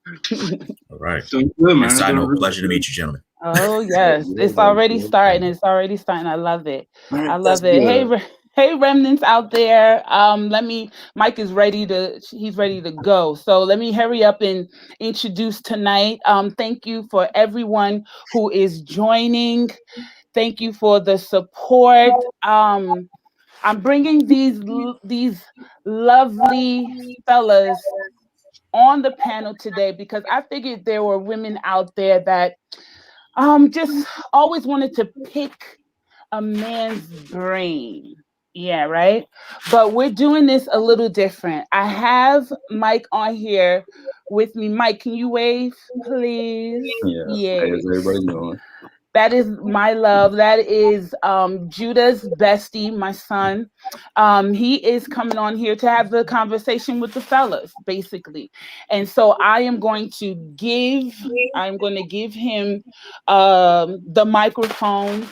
All right. Doing good, And man. side Doing note, really pleasure to good. meet you, gentlemen. Oh Yeah, yes, yeah, it's buddy. already Yeah. starting. It's already starting. I love it. All I right, that's love it. Hey, good. hey, remnants out there. Let me. Mike is ready to. He's ready to go. So let me hurry up and introduce tonight. Thank you for everyone who is joining. Thank you for the support. I'm bringing these lovely fellas on the panel today because I figured there were women out there that just always wanted to pick a man's brain. Yeah, right. But we're doing this a little different. I have Mike on here with me. Mike, can you wave, please? Yeah. Hey, how's Yes. everybody doing? That is my love. That is Judah's bestie, my son. He is coming on here to have the conversation with the fellas, basically. And so I'm going to give him the microphone.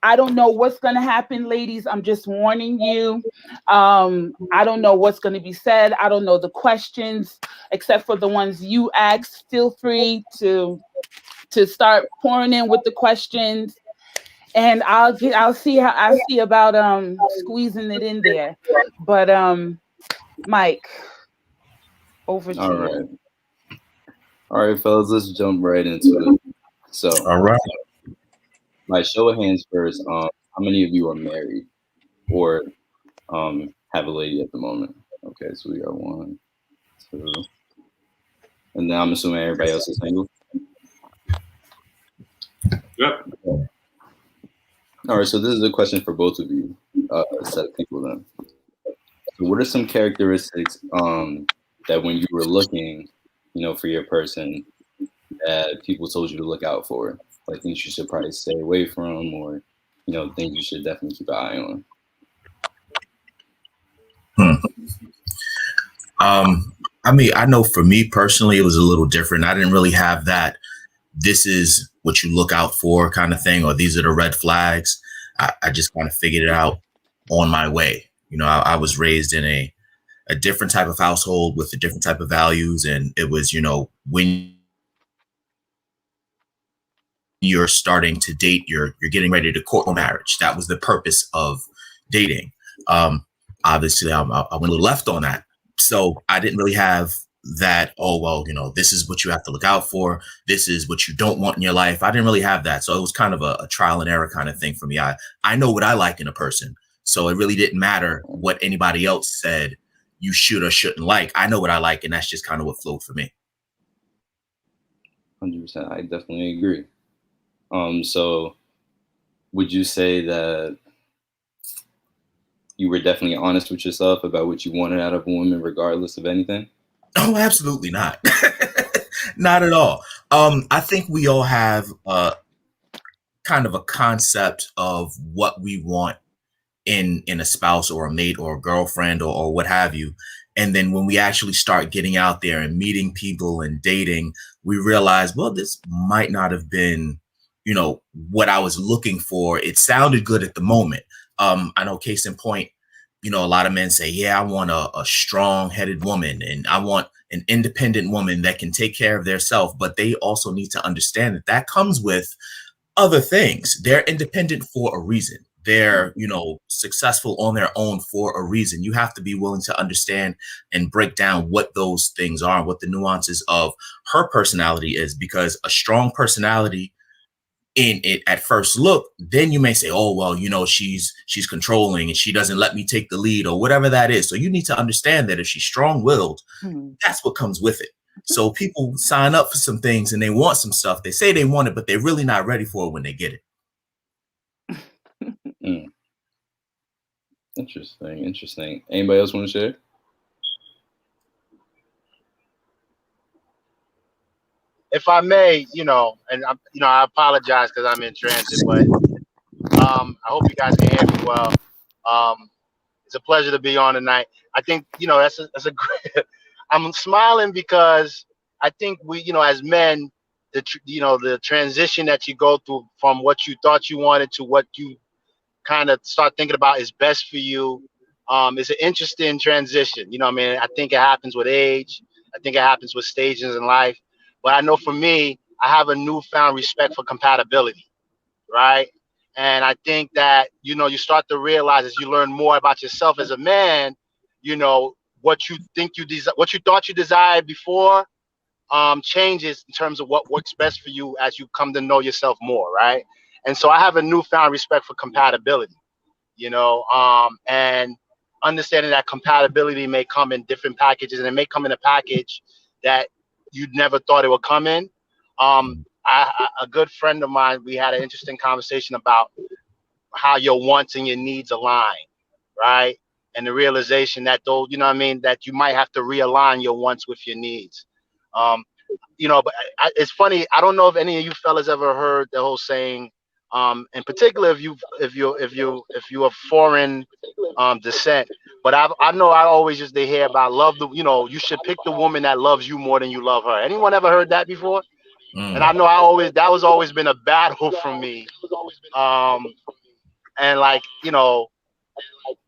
I don't know what's going to happen, ladies. I'm just warning you. I don't know what's going to be said. I don't know the questions, except for the ones you asked. Feel free to start pouring in with the questions, and I'll see about squeezing it in there. But Mike, over to All right. you. All right, fellas, let's jump right into it. So, All right. my show of hands first. How many of you are married or have a lady at the moment? Okay, so we got one, two, and then I'm assuming everybody else is single. Yep. All right, so this is a question for both of you, a set of people then. So what are some characteristics that when you were looking, for your person that people told you to look out for? Like things you should probably stay away from or, things you should definitely keep an eye on. Hmm. I mean, I know for me personally, it was a little different. I didn't really have that. This is what you look out for kind of thing, or these are the red flags. I just kind of figured it out on my way. I was raised in a different type of household with a different type of values. And it was, when you're starting to date, you're getting ready to court marriage. That was the purpose of dating. Um, Obviously, I went a little left on that. So I didn't really have that, oh, well, this is what you have to look out for. This is what you don't want in your life. I didn't really have that. So it was kind of a trial and error kind of thing for me. I know what I like in a person. So it really didn't matter what anybody else said you should or shouldn't like. I know what I like, and that's just kind of what flowed for me. 100%. I definitely agree. So would you say that you were definitely honest with yourself about what you wanted out of a woman, regardless of anything? Oh, absolutely not. Not at all. I think we all have kind of a concept of what we want in a spouse or a mate or a girlfriend or what have you. And then when we actually start getting out there and meeting people and dating, we realize, well, this might not have been, what I was looking for. It sounded good at the moment. I know case in point, a lot of men say, yeah, I want a strong headed woman and I want an independent woman that can take care of their self. But they also need to understand that that comes with other things. They're independent for a reason. They're, successful on their own for a reason. You have to be willing to understand and break down what those things are, what the nuances of her personality is, because a strong personality in it at first look, then you may say, oh, well, she's controlling and she doesn't let me take the lead or whatever that is. So you need to understand that if she's strong-willed, Hmm. that's what comes with it. So people sign up for some things and they want some stuff. They say they want it, but they're really not ready for it when they get it. Mm, interesting. Interesting. Anybody else want to share? If I may, and I apologize because I'm in transit, but I hope you guys can hear me well. Um, it's a pleasure to be on tonight. I think that's a great. I'm smiling because I think we, as men, the transition that you go through from what you thought you wanted to what you kind of start thinking about is best for you. It's an interesting transition. I mean, I think it happens with age. I think it happens with stages in life. But I know for me, I have a newfound respect for compatibility, right? And I think that, you start to realize as you learn more about yourself as a man, what you what you thought you desired before, changes in terms of what works best for you as you come to know yourself more, right? And so I have a newfound respect for compatibility, and understanding that compatibility may come in different packages, and it may come in a package that you'd never thought it would come in. A good friend of mine, we had an interesting conversation about how your wants and your needs align, right? And the realization that those, that you might have to realign your wants with your needs. Um, but it's funny. I don't know if any of you fellas ever heard the whole saying. In particular, if you of foreign descent. But I know I always used to hear about you should pick the woman that loves you more than you love her. Anyone ever heard that before? And I know that was always been a battle for me. And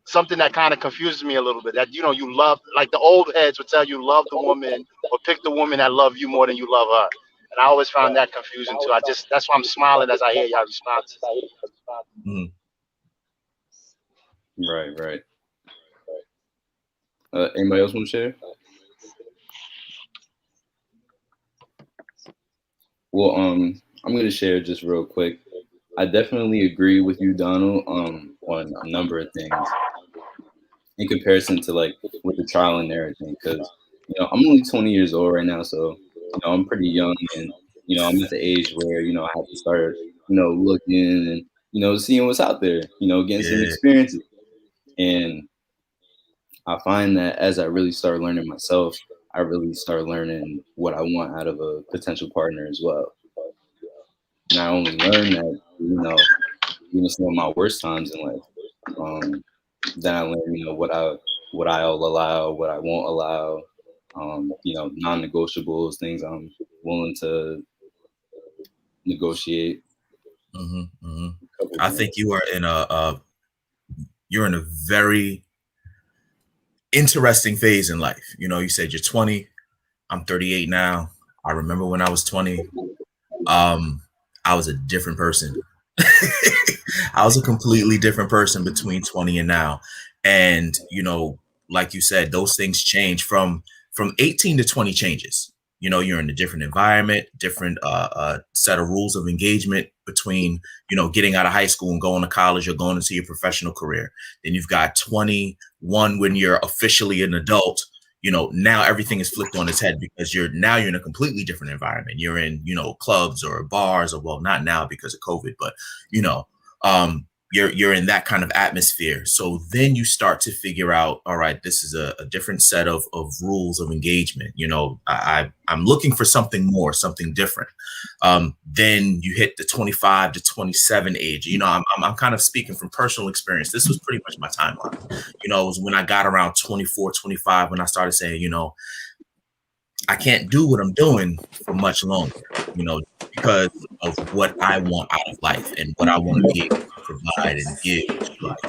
something that kind of confuses me a little bit, that you love, like the old heads would tell you, love the woman or pick the woman that love you more than you love her. And I always found that confusing too. That's why I'm smiling as I hear y'all responses. Right. Anybody else want to share? Well, I'm going to share just real quick. I definitely agree with you, Donald, on a number of things in comparison to with the trial and error thing. Because, I'm only 20 years old right now, so, I'm pretty young, and, I'm at the age where, I have to start, looking and, seeing what's out there, getting some experiences. And I find that as I really start learning myself, I really start learning what I want out of a potential partner as well. And I only learn that, some of my worst times in life. Then I learn, what I'll allow, what I won't allow, non-negotiables, things I'm willing to negotiate. I think you are in you're in a very interesting phase in life. You said you're 20. I'm 38 now. I remember when I was 20, I was a different person. I was a completely different person between 20 and now. And, like you said, those things change from 18 to 20 changes. You're in a different environment, different set of rules of engagement between, getting out of high school and going to college or going into your professional career. Then you've got 21 when you're officially an adult. Now everything is flipped on its head because you're in a completely different environment. You're in, clubs or bars, or well, not now because of COVID, but, you're in that kind of atmosphere. So then you start to figure out, all right, this is a different set of rules of engagement. I'm looking for something more, something different. Then you hit the 25 to 27 age. I'm kind of speaking from personal experience. This was pretty much my timeline. It was when I got around 24, 25, when I started saying, I can't do what I'm doing for much longer, because of what I want out of life and what I want to be able to provide and give to life,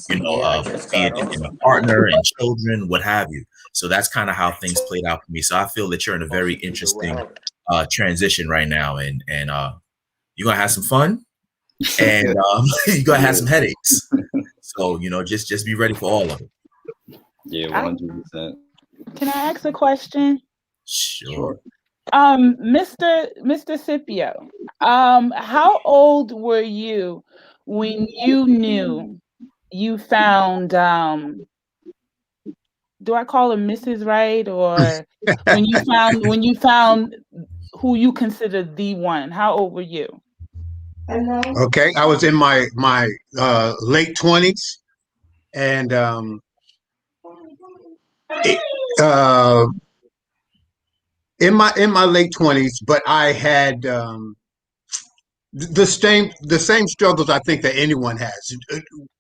be it in a partner and children, what have you. So that's kind of how things played out for me. So I feel that you're in a very interesting transition right now, and you're going to have some fun, and you're going to have some headaches. So, just be ready for all of it. Yeah, 100%. Can I ask a question? Sure. Mr. Scipio, how old were you when you knew you found, do I call her Mrs. Right, or when you found who you consider the one? How old were you? Okay, I was in my late 20s, and in my late 20s, but I had the same struggles I think that anyone has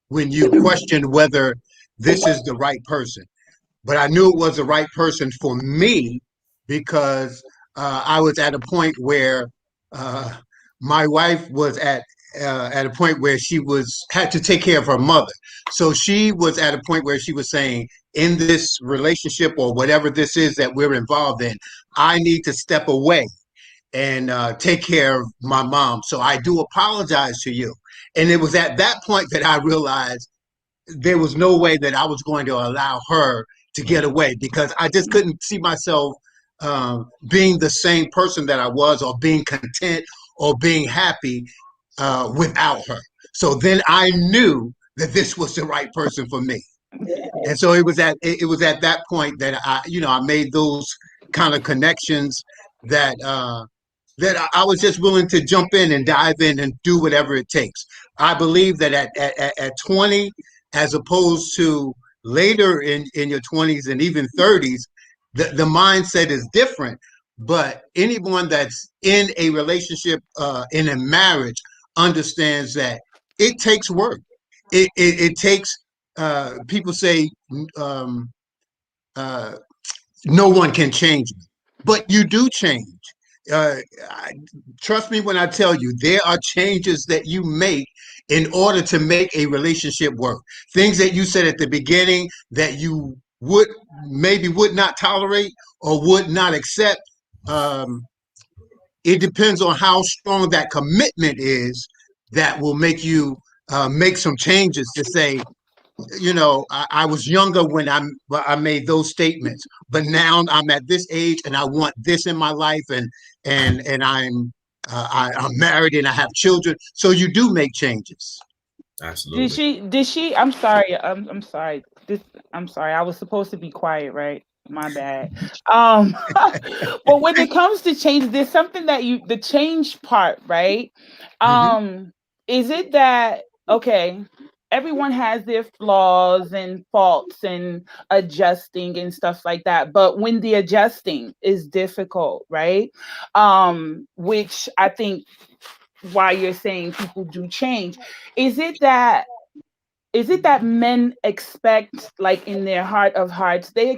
when you question whether this is the right person. But I knew it was the right person for me because I was at a point where my wife was at a point where she had to take care of her mother. So she was at a point where she was saying, in this relationship or whatever this is that we're involved in, I need to step away and take care of my mom. So I do apologize to you. And it was at that point that I realized there was no way that I was going to allow her to get away, because I just couldn't see myself being the same person that I was, or being content, or being happy without her. So then I knew that this was the right person for me. And so it was at that point that I made those kind of connections, that I was just willing to jump in and dive in and do whatever it takes. I believe that at 20, as opposed to later in your 20s and even 30s, the mindset is different. But anyone that's in a relationship, in a marriage, understands that it takes work. It takes, people say, um, uh, no one can change me, but you do change. Uh, I, Trust me when I tell you, there are changes that you make in order to make a relationship work. Things that you said at the beginning that you would not tolerate or would not accept. Um, it depends on how strong that commitment is that will make you make some changes to say, I was younger when I made those statements, but now I'm at this age and I want this in my life, and I'm married and I have children. So you do make changes. Did Absolutely. she? Did she? I'm sorry. I'm sorry. I'm sorry. I was supposed to be quiet, right? My bad. Um, but when it comes to change, there's something that the change part, right? Hmm. Um, is it that okay? Everyone has their flaws and faults and adjusting and stuff like that. But when the adjusting is difficult, right? Which I think why you're saying people do change, is it that men expect, like in their heart of hearts, do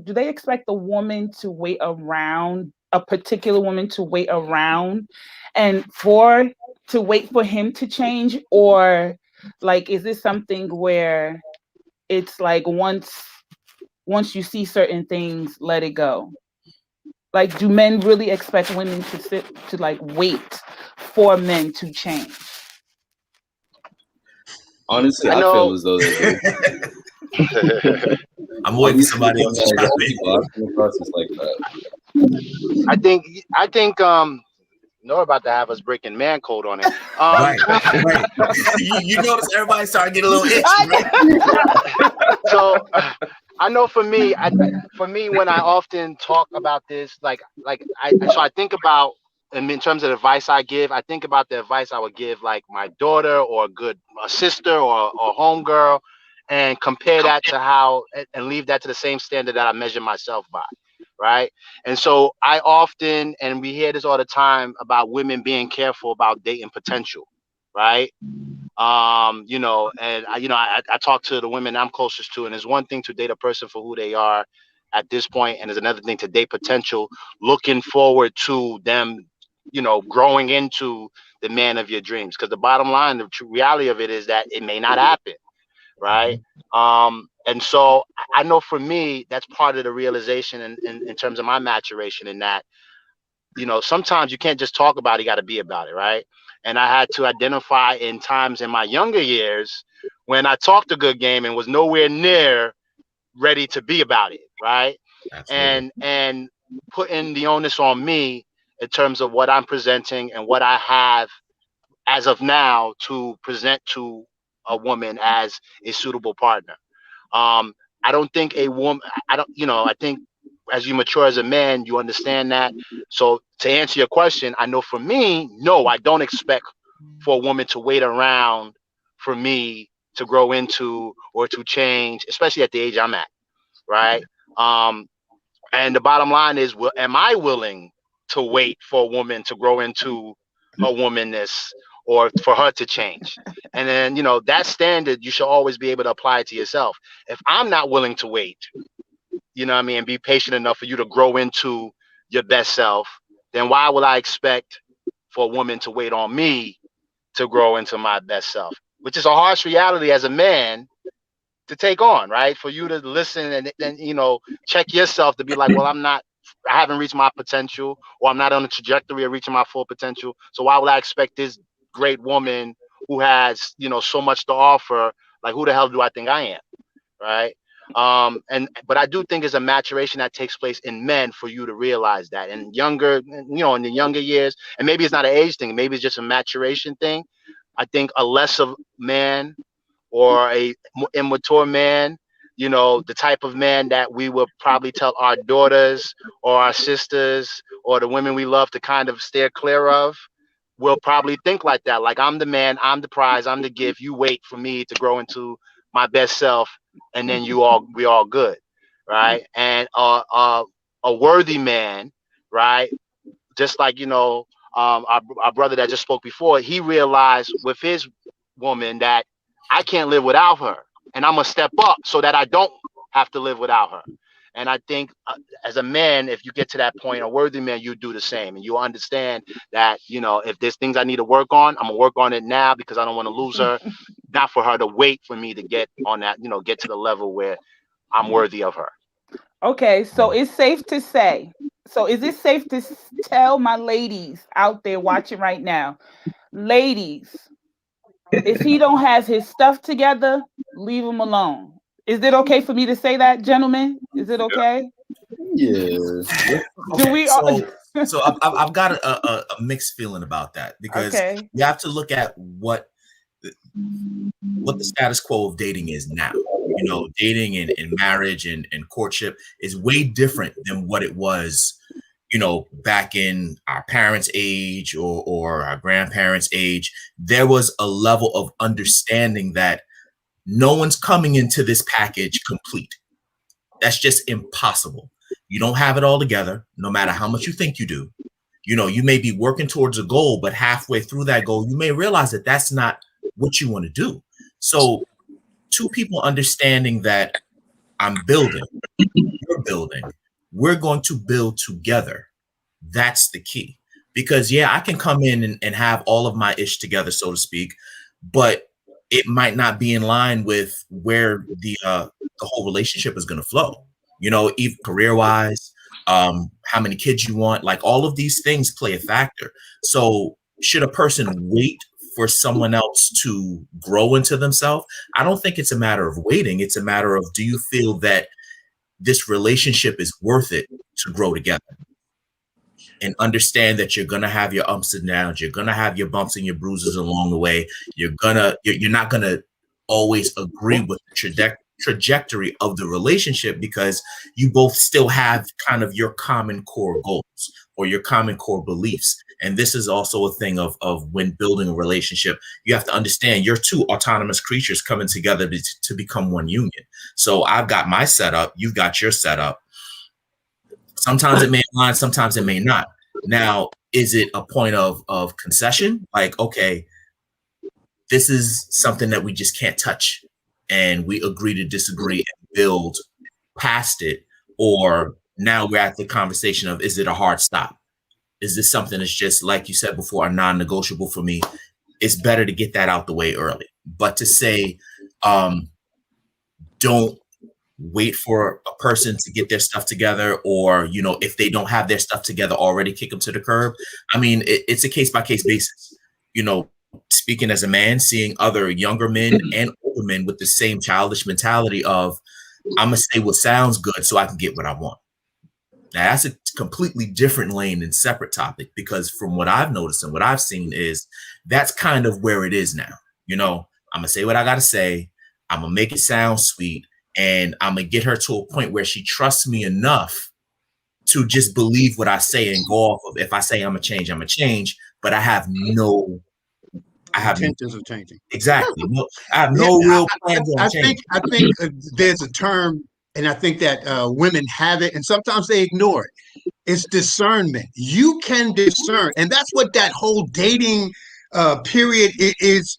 they expect the woman to wait around, a particular woman to wait around and to wait for him to change? Or like, is this something where it's like once you see certain things, let it go? Like, do men really expect women to like wait for men to change? Honestly, I I feel know. as though they do. I'm At waiting for least with somebody the else to chime in. people I've come across, it's like that. I think Nora about to have us breaking man code on it. Right, right. You notice everybody starting to get a little itchy, right? So I know for me when I often talk about this, so I think about, and in terms of advice I give, I think about the advice I would give like my daughter or a sister or homegirl, and compare that to how, and leave that to the same standard that I measure myself by, right? And so I often, and we hear this all the time about women being careful about dating potential, right? And I talk to the women I'm closest to, and there's one thing to date a person for who they are at this point, and there's another thing to date potential, looking forward to them, growing into the man of your dreams. Because the bottom line, the true reality of it is that it may not happen, right? And so I know for me, that's part of the realization in terms of my maturation, in that, sometimes you can't just talk about it, you got to be about it, right? And I had to identify in times in my younger years when I talked a good game and was nowhere near ready to be about it, right? Absolutely. And putting the onus on me in terms of what I'm presenting and what I have as of now to present to a woman as a suitable partner. Um, I don't think a woman, I don't, I think as you mature as a man, you understand that. So to answer your question, I know for me, no, I don't expect for a woman to wait around for me to grow into or to change, especially at the age I'm at, right? Um, and the bottom line is, am I willing to wait for a woman to grow into her womanness or for her to change? And then, that standard, you should always be able to apply it to yourself. If I'm not willing to wait, what I mean, and be patient enough for you to grow into your best self, then why would I expect for a woman to wait on me to grow into my best self? Which is a harsh reality as a man to take on, right? For you to listen and then, check yourself to be like, well, I'm not haven't reached my potential, or I'm not on the trajectory of reaching my full potential. So why would I expect this great woman who has, so much to offer? Like, who the hell do I think I am? Right. But I do think it's a maturation that takes place in men for you to realize that. And younger, in the younger years, and maybe it's not an age thing, maybe it's just a maturation thing. I think a less of man, or a immature man, the type of man that we will probably tell our daughters or our sisters or the women we love to kind of steer clear of, will probably think like that. Like, I'm the man, I'm the prize, I'm the gift. You wait for me to grow into my best self, and then we all good, right? And a worthy man, right? Just like, our brother that just spoke before, he realized with his woman that I can't live without her, and I'm gonna step up so that I don't have to live without her. And I think, as a man, if you get to that point, a worthy man, you do the same, and you understand that, if there's things I need to work on, I'm gonna work on it now, because I don't want to lose her, not for her to wait for me to get on that, get to the level where I'm worthy of her. Okay, so it's safe to say. So is it safe to tell my ladies out there watching right now, ladies, if he don't have his stuff together, leave him alone. Is it okay for me to say that, gentlemen? Is it okay? Yeah. Do we all? So I've got a mixed feeling about that, because Okay. you have to look at what the status quo of dating is now. Dating and marriage and courtship is way different than what it was, back in our parents' age or our grandparents' age. There was a level of understanding that no one's coming into this package complete. That's just impossible. You don't have it all together, no matter how much you think you do. You may be working towards a goal, but halfway through that goal, you may realize that that's not what you want to do. So, two people understanding that I'm building, you're building, we're going to build together. That's the key. Because, yeah, I can come in and have all of my ish together, so to speak, but it might not be in line with where the whole relationship is going to flow. Even career-wise, how many kids you want, like all of these things play a factor. So should a person wait for someone else to grow into themselves? I don't think it's a matter of waiting. It's a matter of, do you feel that this relationship is worth it to grow together? And understand that you're gonna have your ups and downs, you're gonna have your bumps and your bruises along the way. You're not gonna always agree with the trajectory of the relationship, because you both still have kind of your common core goals or your common core beliefs. And this is also a thing of when building a relationship, you have to understand you're two autonomous creatures coming together to become one union. So I've got my setup, you've got your setup. Sometimes it may align, sometimes it may not. Now, is it a point of concession? Like, okay, this is something that we just can't touch, and we agree to disagree and build past it? Or now we're at the conversation of, is it a hard stop? Is this something that's just, like you said before, a non-negotiable for me? It's better to get that out the way early. But to say, don't wait for a person to get their stuff together, or, if they don't have their stuff together already, kick them to the curb. I mean, it's a case-by-case basis. Speaking as a man, seeing other younger men and older men with the same childish mentality of, I'm going to say what sounds good so I can get what I want. Now, that's a completely different lane and separate topic, because from what I've noticed and what I've seen is that's kind of where it is now. I'm going to say what I got to say. I'm going to make it sound sweet. And I'm going to get her to a point where she trusts me enough to just believe what I say and go off of. If I say I'm going to change, but I have intentions of changing. Exactly. I have no real plans on changing. I think there's a term, and I think that women have it, and sometimes they ignore it. It's discernment. You can discern, and that's what that whole dating period is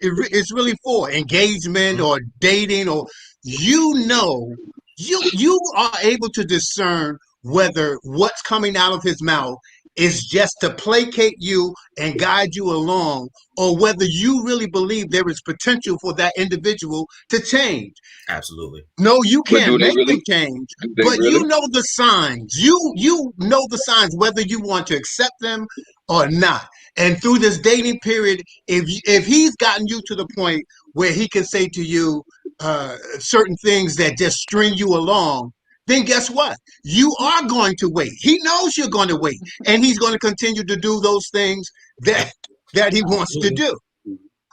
really for. Engagement or dating, or you are able to discern whether what's coming out of his mouth is just to placate you and guide you along, or whether you really believe there is potential for that individual to change. Absolutely. No, you But do can't they make them really? change, Do they but really? you know the signs. You know the signs whether you want to accept them or not. And through this dating period, if he's gotten you to the point where he can say to you certain things that just string you along, then guess what? You are going to wait. He knows you're going to wait, and he's going to continue to do those things that he wants to do.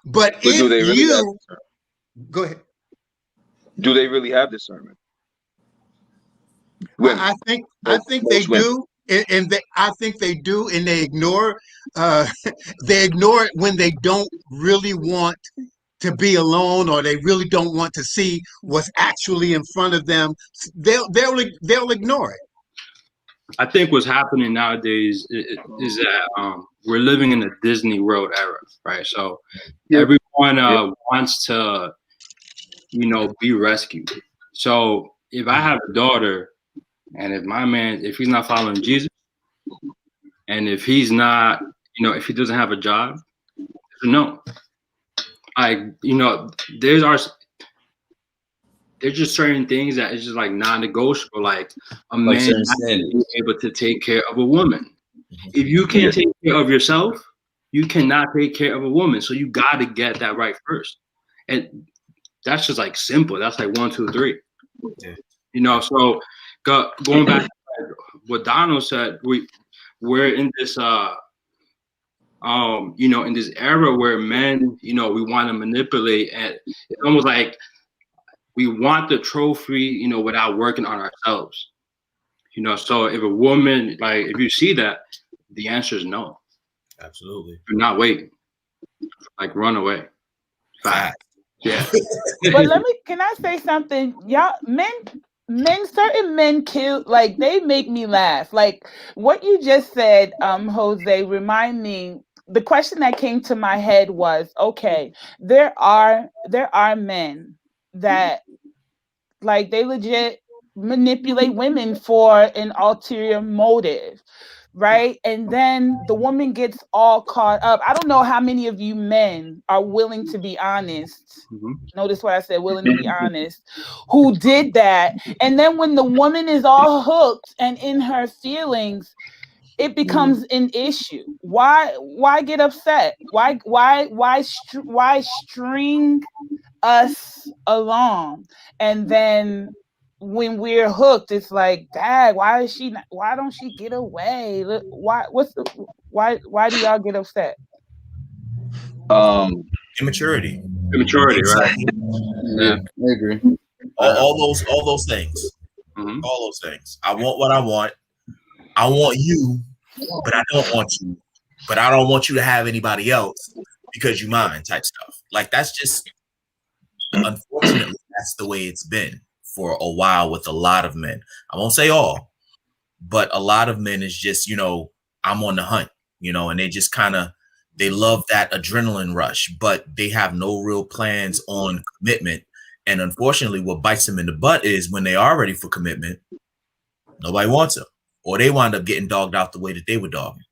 But But do if they really have? you go ahead. Do they really have discernment? Women, I think they most women. do, and I think they do, and uh, they ignore it when they don't really want to be alone, or they really don't want to see what's actually in front of them. They'll ignore it. I think what's happening nowadays is that we're living in a Disney World era, right? So everyone wants to, be rescued. So if I have a daughter, and if my man, if he's not following Jesus, and if he's not, if he doesn't have a job, no. There's just certain things that is just like non-negotiable. Like a Like man certain has to be standards. able to take care of a woman. If you can't take care of yourself, you cannot take care of a woman. So you got to get that right first. And that's just like simple. That's like 1, 2, 3. Yeah. So going back to what Donald said, we're in this in this era where men, we want to manipulate, and it's almost like we want the trophy, without working on ourselves. So if a woman, like, if you see that, the answer is no. Absolutely. Do not wait. Like, run away. Fact. Yeah. But can I say something? Y'all, certain men kill, like, they make me laugh. Like what you just said, Jose, remind me, the question that came to my head was, okay, there are men that, like, they legit manipulate women for an ulterior motive, right? And then the woman gets all caught up. I don't know how many of you men are willing to be honest. Notice what I said, willing to be honest, who did that. And then when the woman is all hooked and in her feelings, it becomes an issue. Why get upset? Why string us along? And then when we're hooked, it's like, dad, why don't she get away? Why do y'all get upset? Immaturity. Immaturity, right? Yeah, I agree. All those things. Mm-hmm. All those things. I want what I want. I want you, but I don't want you. But I don't want you to have anybody else because you mine, type stuff. Like, that's just, unfortunately, that's the way it's been for a while with a lot of men. I won't say all, but a lot of men is just, I'm on the hunt, and they just they love that adrenaline rush, but they have no real plans on commitment. And unfortunately, what bites them in the butt is when they are ready for commitment, nobody wants them, or they wind up getting dogged out the way that they were dogging.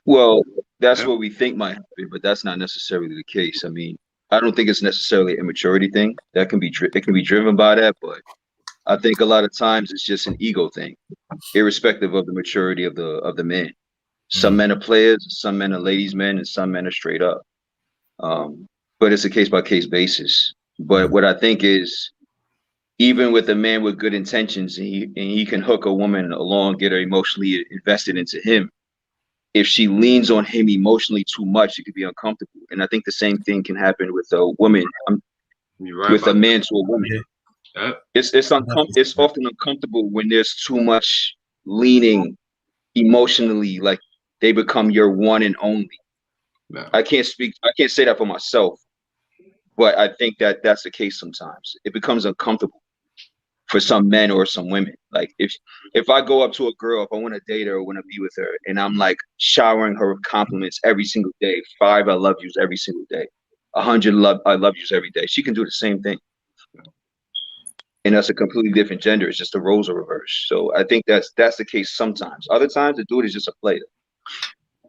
Well, that's what we think might happen, but that's not necessarily the case. I mean, I don't think it's necessarily an immaturity thing. That can be it can be driven by that, but I think a lot of times it's just an ego thing, irrespective of the maturity of the men. Some men are players, some men are ladies' men, and some men are straight up. But it's a case by case basis. But what I think is, even with a man with good intentions, and he can hook a woman along, get her emotionally invested into him. If she leans on him emotionally too much, it could be uncomfortable. And I think the same thing can happen with a woman, with a man to a woman. Yeah. It's often uncomfortable when there's too much leaning emotionally, like they become your one and only. Yeah. I can't say that for myself, but I think that that's the case sometimes. It becomes uncomfortable for some men or some women. Like if I go up to a girl, if I want to date her or want to be with her, and I'm like showering her with compliments every single day, 5 I love yous every single day, 100 I love yous every day, she can do the same thing. and that's a completely different gender. It's just the roles are reversed. So I think that's the case sometimes. Other times, the dude is just a player.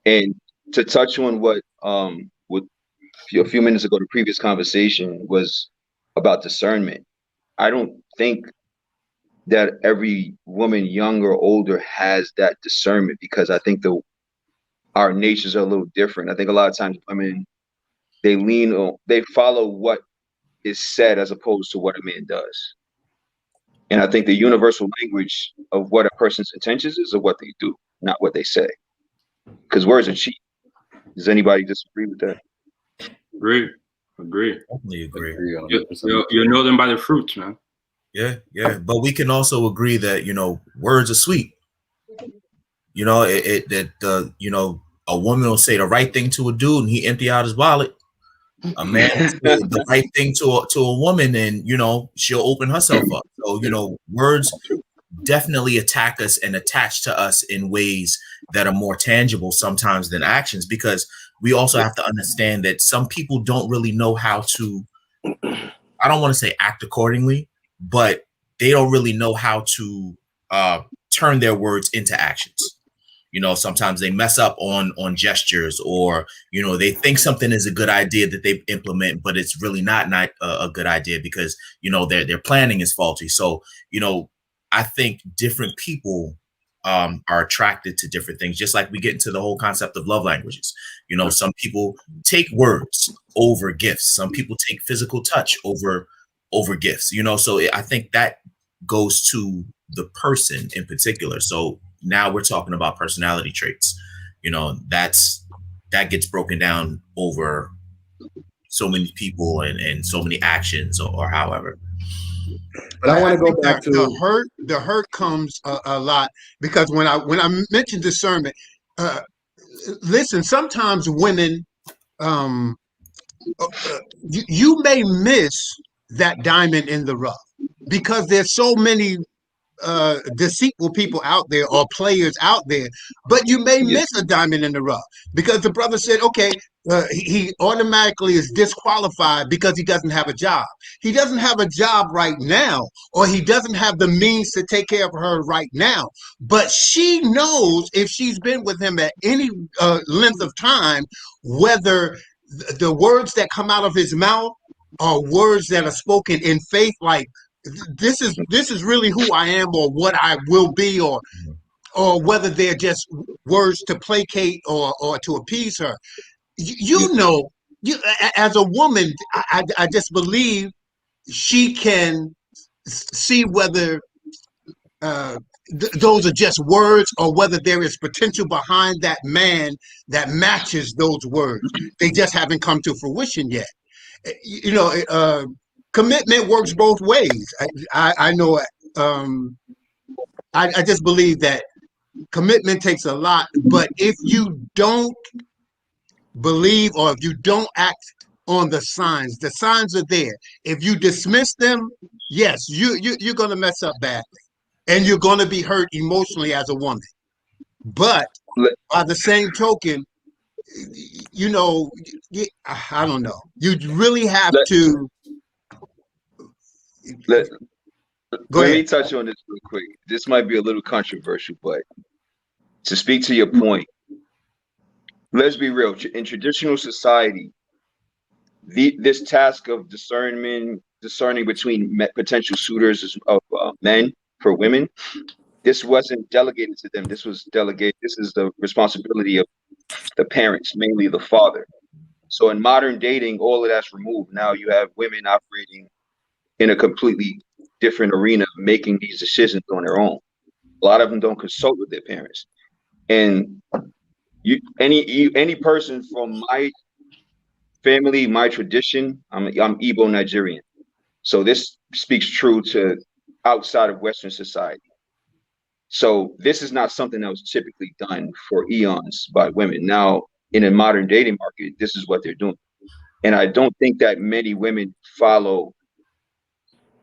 And to touch on what a few minutes ago, the previous conversation was about discernment. I don't think that every woman, young or older, has that discernment, because I think our natures are a little different. I think a lot of times women, they follow what is said as opposed to what a man does. And I think the universal language of what a person's intentions is what they do, not what they say. Because words are cheap. Does anybody disagree with that? Agree. Definitely agree. You'll know them by their fruits, man. Yeah. But we can also agree that, you know, words are sweet. You know, a woman will say the right thing to a dude and he empty out his wallet. A man will say the right thing to a woman, and, you know, she'll open herself up. So, you know, words definitely attack us and attach to us in ways that are more tangible sometimes than actions, because we also have to understand that some people don't really know how to, I don't want to say act accordingly, but they don't really know how to turn their words into actions. You know, sometimes they mess up on gestures, or, you know, they think something is a good idea that they implement, but it's really not a good idea because, you know, their planning is faulty. So, you know, I think different people are attracted to different things, just like we get into the whole concept of love languages. You know, some people take words over gifts. Some people take physical touch over gifts, you know, so I think that goes to the person in particular. So now we're talking about personality traits, you know, that gets broken down over so many people and so many actions or however. But I want to go back to the hurt comes a lot, because when I mentioned discernment, listen, sometimes women, you may miss that diamond in the rough because there's so many deceitful people out there or players out there, but you may miss a diamond in the rough because the brother said, okay, he automatically is disqualified because he doesn't have a job. He doesn't have a job right now, or he doesn't have the means to take care of her right now. But she knows if she's been with him at any length of time, whether the words that come out of his mouth are words that are spoken in faith, like, this is really who I am or what I will be, or whether they're just words to placate or to appease her. You know, as a woman, I just believe she can see whether those are just words or whether there is potential behind that man that matches those words. They just haven't come to fruition yet. You know, commitment works both ways. I know. I just believe that commitment takes a lot, but if you don't believe or if you don't act on the signs are there. If you dismiss them, yes, you're going to mess up badly, and you're going to be hurt emotionally as a woman. But by the same token, you know, I don't know. You really have to. Let me touch on this real quick. This might be a little controversial, but to speak to your point, let's be real. In traditional society, this task of discerning between potential suitors of men for women, this wasn't delegated to them. This was delegated. This is the responsibility of the parents, mainly the father. So in modern dating, all of that's removed. Now you have women operating in a completely different arena, making these decisions on their own. A lot of them don't consult with their parents. And any person from my family, my tradition, I'm Igbo Nigerian. So this speaks true to outside of Western society. So this is not something that was typically done for eons by women. Now, in a modern dating market, this is what they're doing. And I don't think that many women follow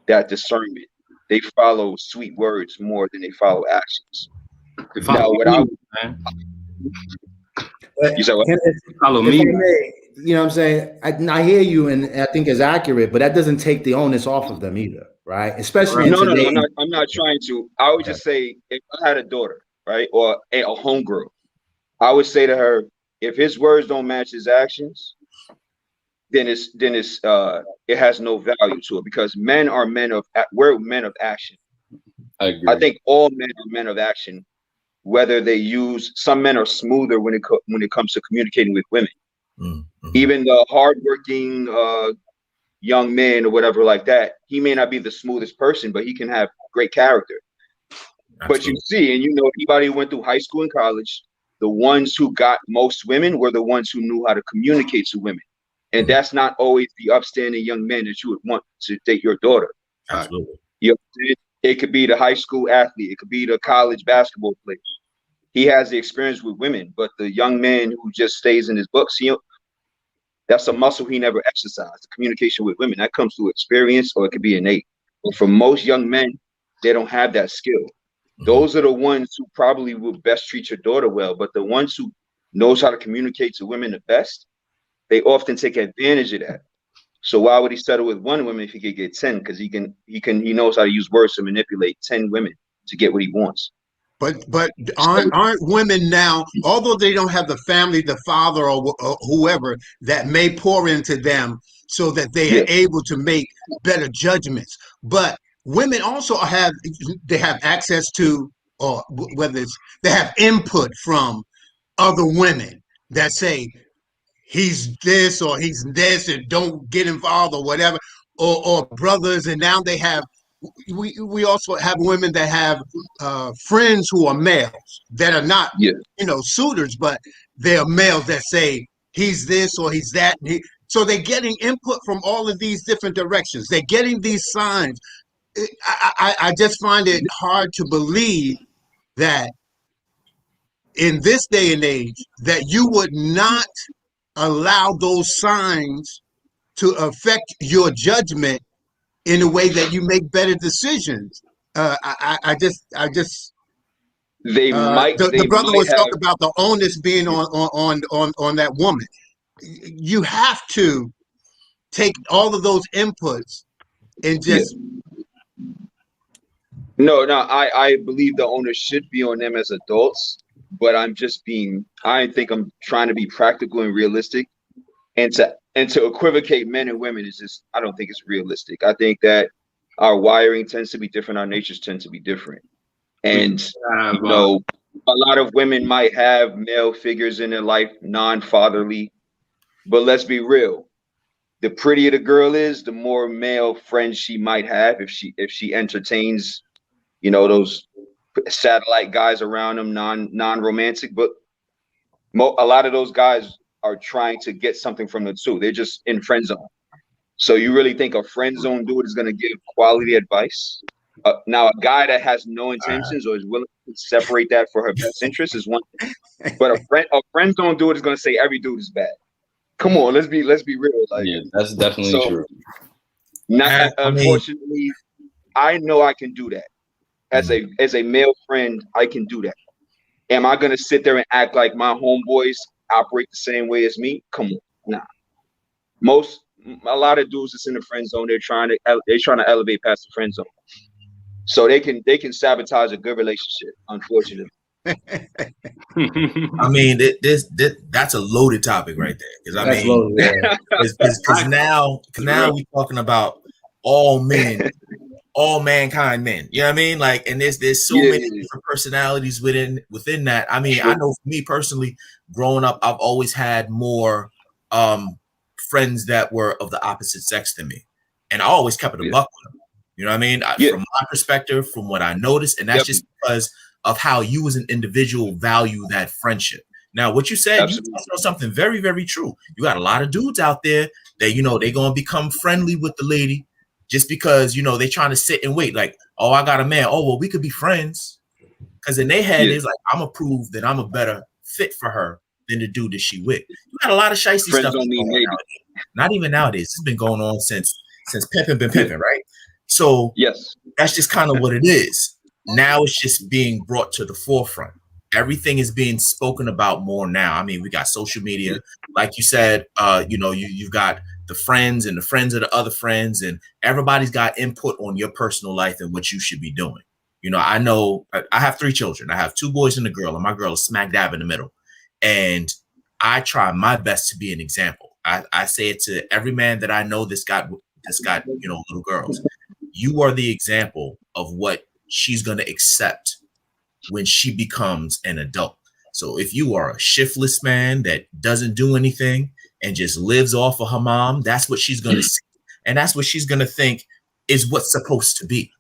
that discernment. They follow sweet words more than they follow actions. Now, you said what? Follow me. You know what I'm saying? I hear you, and I think it's accurate, but that doesn't take the onus off of them either. right? Especially in No, no, no. today's. I'm not trying to. I would just say if I had a daughter, right, or a homegirl, I would say to her, if his words don't match his actions, then it has no value to it, because we're men of action. I agree. I think all men are men of action. Whether they use, some men are smoother when it comes to communicating with women. Mm-hmm. Even the hardworking young man or whatever like that, he may not be the smoothest person, but he can have great character. Absolutely. But you see, and anybody who went through high school and college, the ones who got most women were the ones who knew how to communicate to women. And that's not always the upstanding young man that you would want to date your daughter. Absolutely. It could be the high school athlete. It could be the college basketball player. He has the experience with women, but the young man who just stays in his books, that's a muscle he never exercised. The communication with women, that comes through experience, or it could be innate. But for most young men, they don't have that skill. Mm-hmm. Those are the ones who probably will best treat your daughter well. But the ones who knows how to communicate to women the best, they often take advantage of that. So why would he settle with one woman if he could get 10? Because he knows how to use words to manipulate 10 women to get what he wants. But aren't women now, although they don't have the family, the father or whoever that may pour into them so that they are able to make better judgments, but women also have access to, or whether it's, they have input from other women that say he's this or he's this and don't get involved or whatever, or brothers, and now they have, we also have women that have friends who are males that are not suitors, but they are males that say he's this or he's that. So they're getting input from all of these different directions. They're getting these signs. I just find it hard to believe that in this day and age that you would not allow those signs to affect your judgment in a way that you make better decisions. I just the brother was talking about the onus being on that woman. You have to take all of those inputs and just I believe the onus should be on them as adults, but I think I'm trying to be practical and realistic, and to equivocate men and women is just, I don't think it's realistic. I think that our wiring tends to be different, our natures tend to be different, and a lot of women might have male figures in their life, non-fatherly, but let's be real. The prettier the girl is, the more male friends she might have if she entertains, those satellite guys around them, non-romantic. But a lot of those guys are trying to get something from them too. They're just in friend zone. So you really think a friend zone dude is going to give quality advice? Now, a guy that has no intentions or is willing to separate that for her best interest is one thing. But a friend zone dude is going to say every dude is bad. Come on, let's be real. Like, yeah, that's definitely true. Unfortunately, I know I can do that. As a male friend, I can do that. Am I gonna sit there and act like my homeboys operate the same way as me? Come on, nah. A lot of dudes that's in the friend zone, they're trying to elevate past the friend zone, so they can sabotage a good relationship. Unfortunately. I mean, that's a loaded topic right there. Because now we're talking about all men, all mankind men. You know what I mean? Like, and there's so many different personalities within that. I mean, I know for me personally, growing up, I've always had more friends that were of the opposite sex than me, and I always kept it a buck with them. You know what I mean? From my perspective, from what I noticed, and that's just because of how you as an individual value that friendship. Now, what you said, you know something very, very true. You got a lot of dudes out there that, they're going to become friendly with the lady just because, they're trying to sit and wait. Like, oh, I got a man. Oh, well, we could be friends. Because in their head, it's like, I'm going to prove that I'm a better fit for her than the dude that she with. You got a lot of shicey stuff going on nowadays. Not even nowadays. It's been going on since pimping been pimping, right? So that's just kind of what it is. Now it's just being brought to the forefront. Everything is being spoken about more now. I mean, we got social media, like you said. You've got the friends and the friends of the other friends, and everybody's got input on your personal life and what you should be doing. You know I have 3 children. I have 2 boys and a girl, and my girl is smack dab in the middle. And I try my best to be an example. I say it to every man that I know that's got little girls. You are the example of what she's going to accept when she becomes an adult. So if you are a shiftless man that doesn't do anything and just lives off of her mom, that's what she's going to see. And that's what she's going to think is what's supposed to be.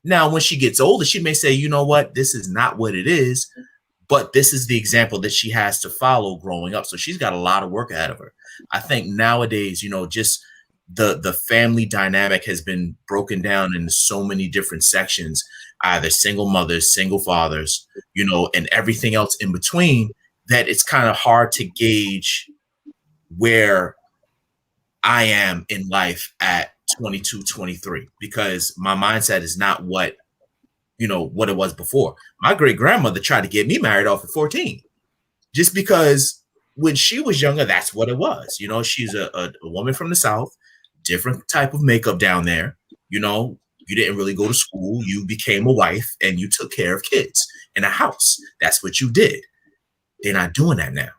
Now, when she gets older, she may say, you know what, this is not what it is, but this is the example that she has to follow growing up. So she's got a lot of work ahead of her. I think nowadays, just the family dynamic has been broken down into so many different sections, either single mothers, single fathers, and everything else in between, that it's kind of hard to gauge where I am in life at 22, 23, because my mindset is not what it was before. My great grandmother tried to get me married off at 14, just because when she was younger, that's what it was. She's a woman from the South, different type of makeup down there. You didn't really go to school. You became a wife and you took care of kids in a house. That's what you did. They're not doing that now.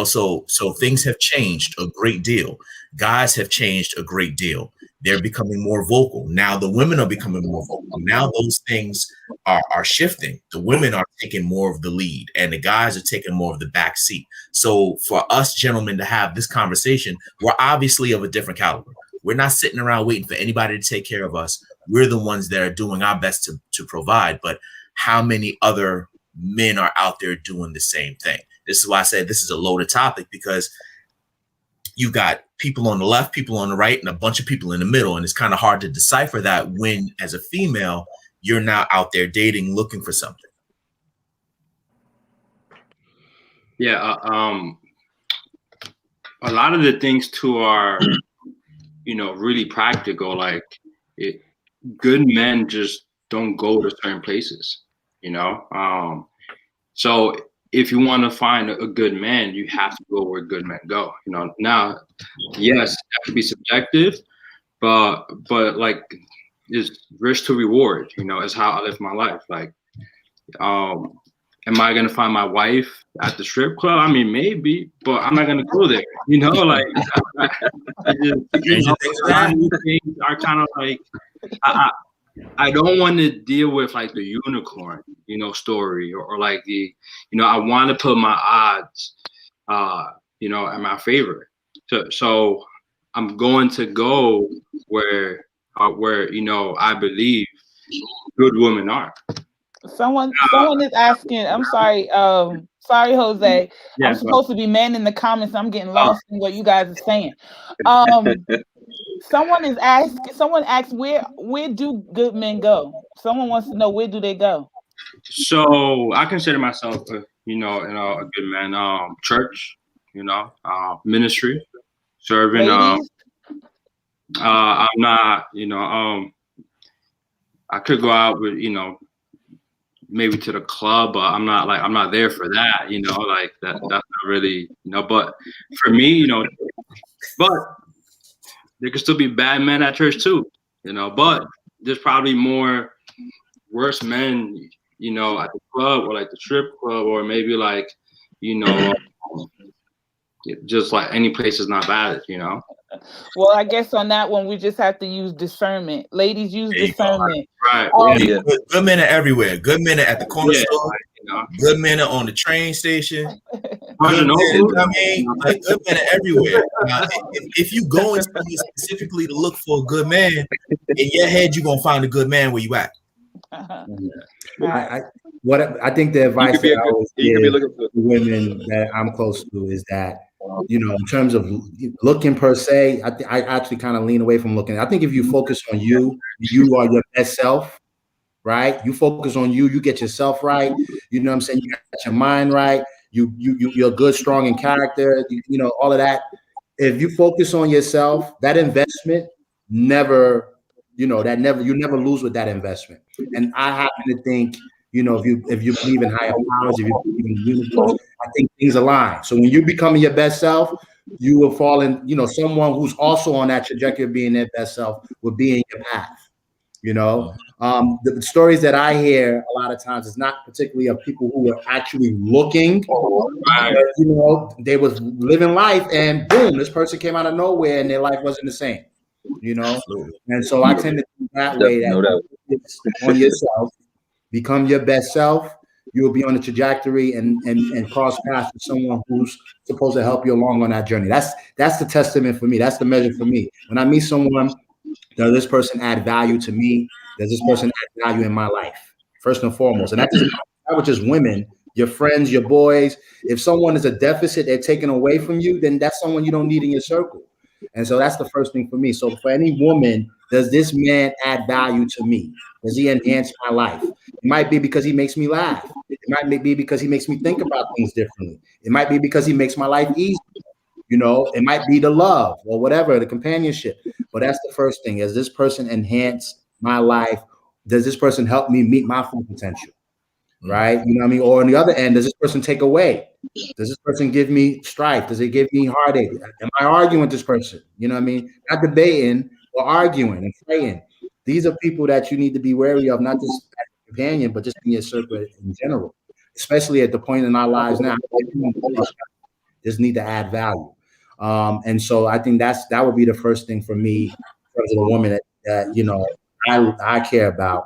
So things have changed a great deal. Guys have changed a great deal. They're becoming more vocal. Now the women are becoming more vocal. Now those things are shifting. The women are taking more of the lead and the guys are taking more of the back seat. So for us gentlemen to have this conversation, we're obviously of a different caliber. We're not sitting around waiting for anybody to take care of us. We're the ones that are doing our best to provide. But how many other men are out there doing the same thing? This is why I said this is a loaded topic, because you got people on the left, people on the right, and a bunch of people in the middle. And it's kind of hard to decipher that when, as a female, you're now out there dating, looking for something. Yeah. A lot of the things too are, really practical. Like good men just don't go to certain places, so if you want to find a good man, you have to go where good men go. Now, yes, that could be subjective, but like it's risk to reward. Is how I live my life. Like, am I gonna find my wife at the strip club? I mean, maybe, but I'm not gonna go there. Like I just, a lot of these things are kind of like I don't want to deal with like the unicorn, story or like the, I want to put my odds, in my favor. So I'm going to go where I believe good women are. Someone is asking. I'm sorry. Sorry, Jose. Yeah, I'm supposed to be manning the comments. I'm getting lost in what you guys are saying. Someone asked where do good men go? Someone wants to know, where do they go? So I consider myself a good man. Church, ministry, serving. I'm not, I could go out with, maybe to the club, but I'm not there for that, like that's not really, but for me, but there could still be bad men at church too, but there's probably more worse men, at the club or like the strip club, or maybe like, just like any place is not bad, Well, I guess on that one, we just have to use discernment. Ladies, use discernment. Right. Good men are everywhere. Good men are at the corner store. Good men are on the train station. Good men are everywhere. If you go specifically to look for a good man, in your head, you're going to find a good man where you at. I think the advice that I always give to women that I'm close to is that, in terms of looking per se, I actually kind of lean away from looking. I think if you focus on you are your best self, right? You focus on you get yourself right. You know what I'm saying? You got your mind right. You're good, strong in character, all of that. If you focus on yourself, that investment you never lose with that investment. And I happen to think, if you believe in higher powers, if you believe in the universe, I think things align. So when you're becoming your best self, you will fall in, you know, someone who's also on that trajectory of being their best self will be in your path. You know, the stories that I hear a lot of times is not particularly of people who were actually looking, but, you know, they was living life and boom, this person came out of nowhere and their life wasn't the same, you know? And so I tend to think that way, that it's on yourself, become your best self. You'll be on the trajectory and cross paths with someone who's supposed to help you along on that journey. That's the testament for me. That's the measure for me. When I meet someone, does this person add value to me? Does this person add value in my life? First and foremost. And that's not just women, your friends, your boys. If someone is a deficit, they're taken away from you, then that's someone you don't need in your circle. And so that's the first thing for me. So for any woman, does this man add value to me? Does he enhance my life? It might be because he makes me laugh. It might be because he makes me think about things differently. It might be because he makes my life easier. You know, it might be the love or whatever, the companionship. But that's the first thing. Does this person enhance my life? Does this person help me meet my full potential? Right? You know what I mean? Or on the other end, does this person take away? Does this person give me strife? Does it give me heartache? Am I arguing with this person? You know what I mean? Not debating or arguing and fighting. These are people that you need to be wary of, not just as a companion, but just in your circle in general, especially at the point in our lives now. Just need to add value. And so I think that would be the first thing for me in terms of a woman that you know, I care about,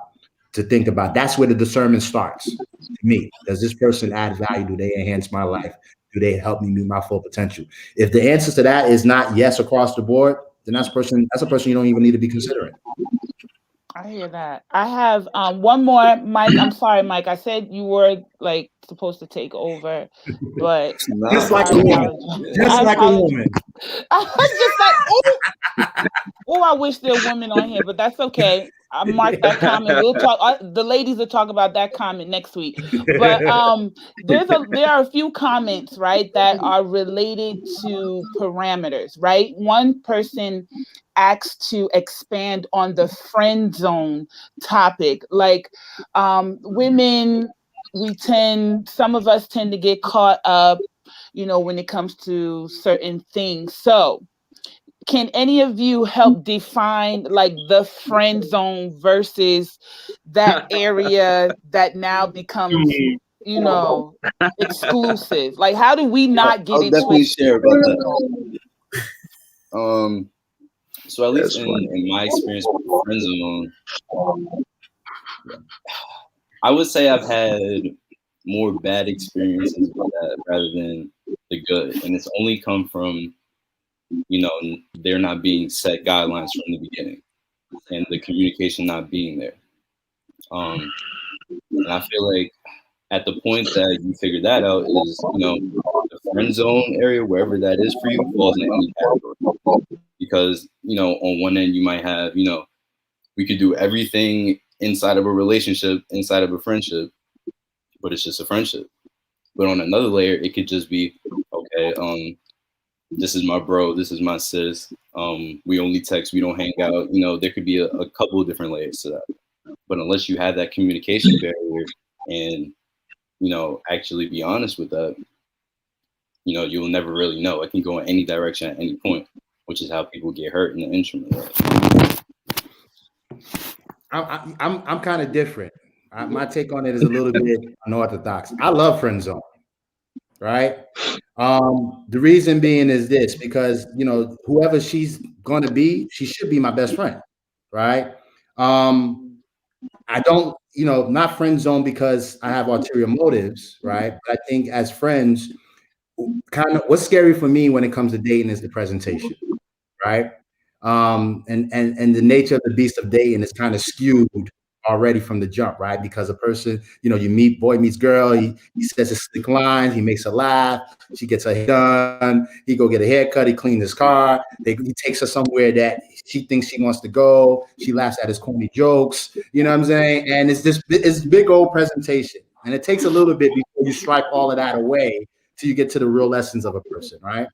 to think about. That's where the discernment starts to me. Does this person add value? Do they enhance my life? Do they help me meet my full potential? If the answer to that is not yes across the board, then that's a person you don't even need to be considering. I hear that. I have one more, Mike. I'm sorry, Mike. I said you were like supposed to take over, but just like a woman. Just like a woman. I was just like, oh, I wish there were women on here, but that's okay. I marked that comment. We'll talk. The ladies will talk about that comment next week. But there are a few comments, right, that are related to parameters, right? One person asked to expand on the friend zone topic. Like women, some of us tend to get caught up, you know, when it comes to certain things. So can any of you help define like the friend zone versus that area that now becomes, you know, exclusive? Like, how do we not get it definitely twisted? share about that. So at least in my experience with friend zone, I would say I've had more bad experiences with that rather than the good, and it's only come from, you know, there not being set guidelines from the beginning and the communication not being there. And I feel like at the point that you figure that out is, you know, the friend zone area, wherever that is for you, falls in any category. Because, you know, on one end you might have, you know, we could do everything inside of a relationship, inside of a friendship, but it's just a friendship. But on another layer, it could just be, okay, this is my bro, this is my sis. We only text, we don't hang out. You know, there could be a couple of different layers to that. But unless you have that communication barrier and, you know, actually be honest with that, you know, you'll never really know. It can go in any direction at any point, which is how people get hurt in the instrument. I'm kind of different. My take on it is a little bit unorthodox. I love friend zone, right? The reason being is this, because, you know, whoever she's going to be, she should be my best friend, right? I don't, you know, not friend zone because I have ulterior motives, right? But I think as friends, kind of what's scary for me when it comes to dating is the presentation, right? And the nature of the beast of dating is kind of skewed already from the jump, right? Because a person, you know, boy meets girl, he says his slick lines, he makes her laugh, she gets her hair done, he go get a haircut, he cleans his car, he takes her somewhere that she thinks she wants to go, she laughs at his corny jokes, you know what I'm saying? And it's big old presentation. And it takes a little bit before you stripe all of that away till you get to the real essence of a person, right?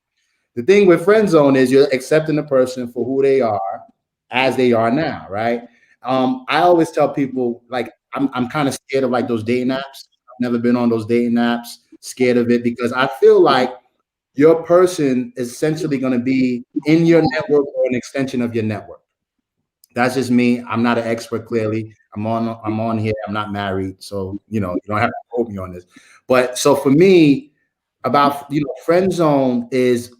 The thing with friend zone is you're accepting the person for who they are as they are now, right? I always tell people, like, I'm kind of scared of like those dating apps. I've never been on those dating apps, scared of it because I feel like your person is essentially going to be in your network or an extension of your network. That's just me. I'm not an expert. Clearly, I'm on here. I'm not married, so you don't have to quote me on this. But so for me, about friend zone is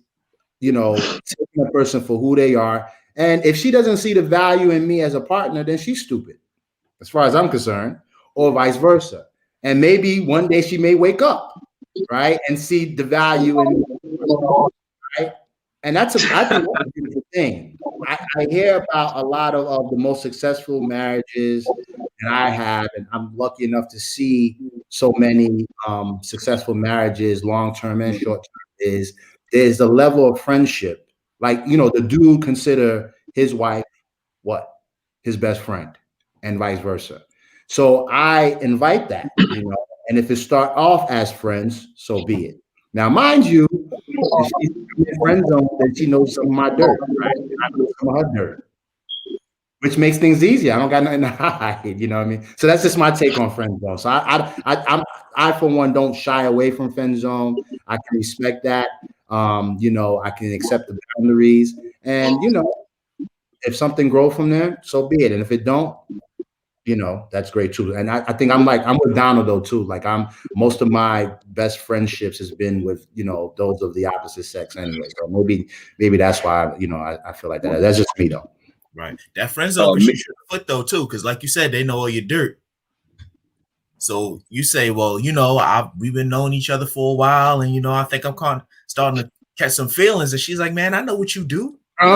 taking a person for who they are, and if she doesn't see the value in me as a partner, then she's stupid, as far as I'm concerned, or vice versa. And maybe one day she may wake up, right, and see the value in me, right. And I think that's a beautiful thing. I hear about a lot of the most successful marriages that I have, and I'm lucky enough to see so many successful marriages, long-term and short-term, there's a level of friendship. Like, the dude consider his wife what? His best friend, and vice versa. So I invite that, and if it start off as friends, so be it. Now, mind you, if she's in the friend zone, then she knows some of my dirt, right? I know some of her dirt, which makes things easier. I don't got nothing to hide, you know what I mean? So that's just my take on friend zone. So I for one don't shy away from friend zone. I can respect that. I can accept the boundaries, and if something grows from there, so be it. And if it don't, that's great too. And I think I'm with Donald though too. Like most of my best friendships has been with, those of the opposite sex anyway. So maybe that's why, I feel like that. That's just me though. Right. That friend zone can shoot your foot though too. Cause like you said, they know all your dirt. So you say, well, we've been knowing each other for a while, and I think I'm starting to catch some feelings. And she's like, man, I know what you do. He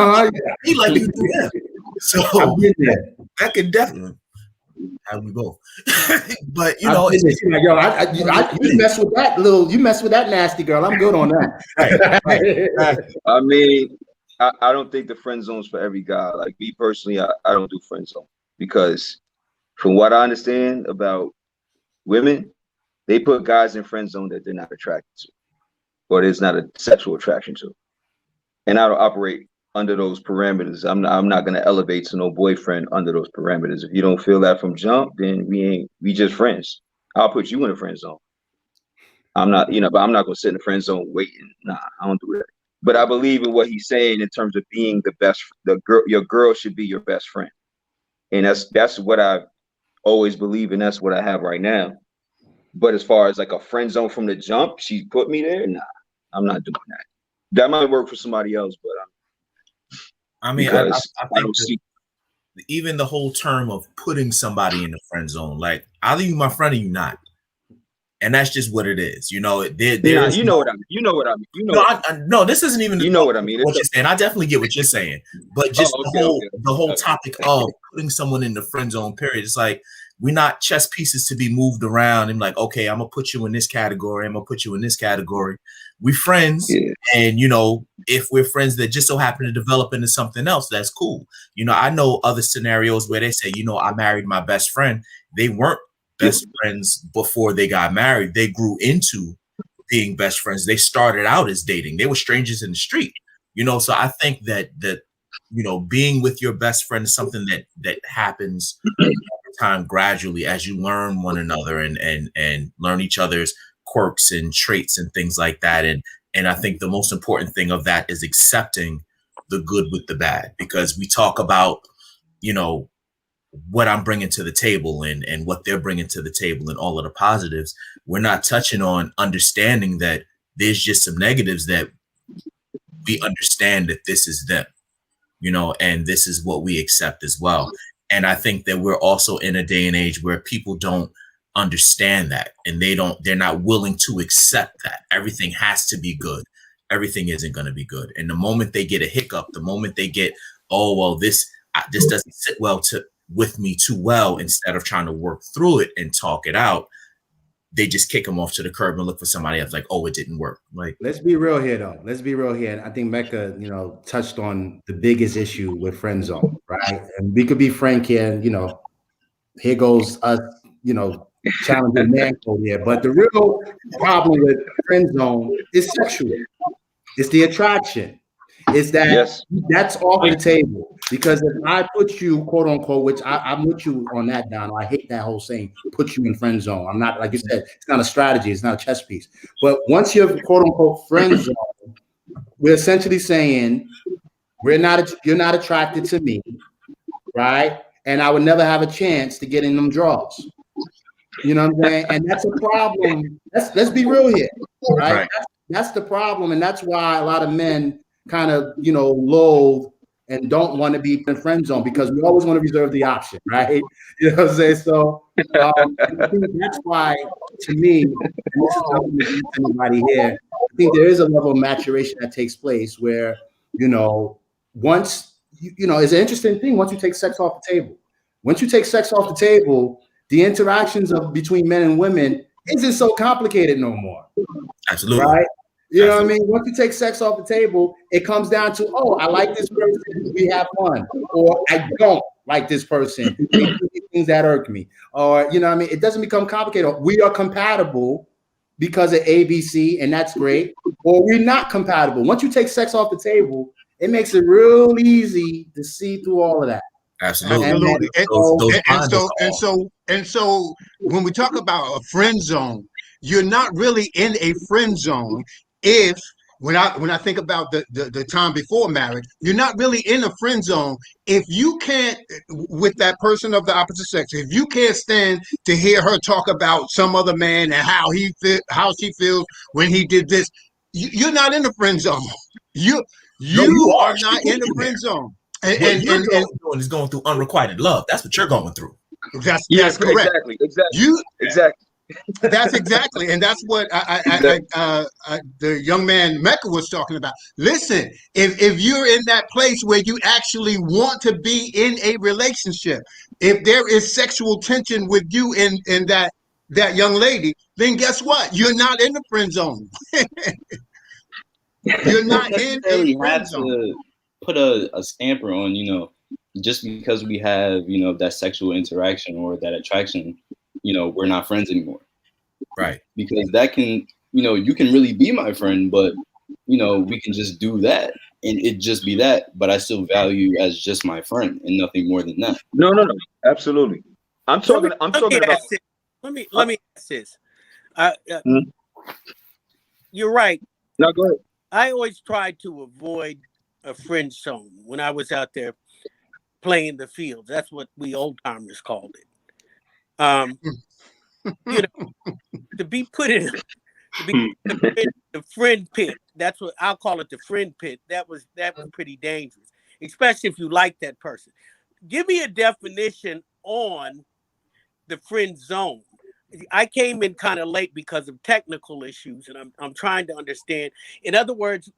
like you do that. So that could definitely have we both. But you mess with that nasty girl. I'm good on that. Right. I mean, I don't think the friend zone's for every guy. Like me personally, I don't do friend zone, because from what I understand about women, they put guys in friend zone that they're not attracted to, or there's not a sexual attraction to. And I don't operate under those parameters. I'm not going to elevate to no boyfriend under those parameters. If you don't feel that from jump, then we just friends. I'll put you in a friend zone. I'm not, but I'm not going to sit in the friend zone waiting. Nah, I don't do that. But I believe in what he's saying in terms of being the best. Your girl should be your best friend, and that's what I've always believed, and that's what I have right now. But as far as like a friend zone from the jump, she put me there. Nah, I'm not doing that. That might work for somebody else, but I think even the whole term of putting somebody in the friend zone, like either you my friend or you not. And that's just what it is, you know what I mean. No, this isn't even. What I mean. What you're saying, I definitely get what you're saying, but just the whole topic of putting someone in the friend zone. Period. It's like we're not chess pieces to be moved around and like, okay, I'm gonna put you in this category. I'm gonna put you in this category. We friends, and if we're friends that just so happen to develop into something else, that's cool. I know other scenarios where they say, I married my best friend. They weren't best friends before they got married. They grew into being best friends. They started out as dating. They were strangers in the street, so I think that being with your best friend is something that happens over time, gradually, as you learn one another and learn each other's quirks and traits and things like that. And I think the most important thing of that is accepting the good with the bad, because we talk about, what I'm bringing to the table and what they're bringing to the table and all of the positives. We're not touching on understanding that there's just some negatives that we understand that this is them, and this is what we accept as well. And I think that we're also in a day and age where people don't understand that, and they're not willing to accept that everything has to be good. Everything isn't going to be good. And the moment they get a hiccup, the moment they get, oh, well, this doesn't sit with me too well, instead of trying to work through it and talk it out, they just kick them off to the curb and look for somebody else, like, oh, it didn't work. Like, let's be real here though. And I think Mecca, touched on the biggest issue with friend zone, right? And we could be frank here, and here goes us, challenging man code here. But the real problem with friend zone is sexual. It's the attraction. It's that that's off the table. Because if I put you, quote unquote, which I'm with you on that, Don. I hate that whole saying, put you in friend zone. I'm not, like you said, it's not a strategy, it's not a chess piece. But once you're, quote unquote, friend zone, we're essentially saying you're not attracted to me, right? And I would never have a chance to get in them draws. You know what I'm saying? And that's a problem. Let's be real here, right? That's the problem, and that's why a lot of men kind of, loathe and don't want to be in friend zone, because we always want to reserve the option, right? You know what I'm saying? So I think that's why, to me, and this is nothing against anybody here, I think there is a level of maturation that takes place where, once, it's an interesting thing once you take sex off the table. Once you take sex off the table, the interactions between men and women isn't so complicated no more. Absolutely. Right? You know what I mean? Once you take sex off the table, it comes down to, oh, I like this person, we have fun. Or I don't like this person, they do things that irk me. Or, you know what I mean? It doesn't become complicated. We are compatible because of ABC, and that's great. Or we're not compatible. Once you take sex off the table, it makes it real easy to see through all of that. Absolutely. And so when we talk about a friend zone, you're not really in a friend zone if when I think about the time before marriage, you're not really in a friend zone if you can't, with that person of the opposite sex, if you can't stand to hear her talk about some other man and how she feels when he did this. You're not in the friend zone. You are not in the friend zone. And you're doing is going through unrequited love. That's what you're going through. That's correct. Exactly. That's exactly, and that's what the young man Mecca was talking about. Listen, if you're in that place where you actually want to be in a relationship, if there is sexual tension with you and that young lady, then guess what? You're not in the friend zone. You're not in a friend zone. Put a stamper on, just because we have, that sexual interaction or that attraction, we're not friends anymore. Right. Because that can, you can really be my friend, but, we can just do that and it just be that. But I still value you as just my friend and nothing more than that. No. Absolutely. I'm talking about. Let me ask this. You're right. No, go ahead. I always tried to avoid a friend zone when I was out there playing the field. That's what we old timers called it. To be put in the friend pit. That's what I'll call it, the friend pit. That was pretty dangerous, especially if you like that person. Give me a definition on the friend zone. I came in kind of late because of technical issues, and I'm trying to understand. In other words,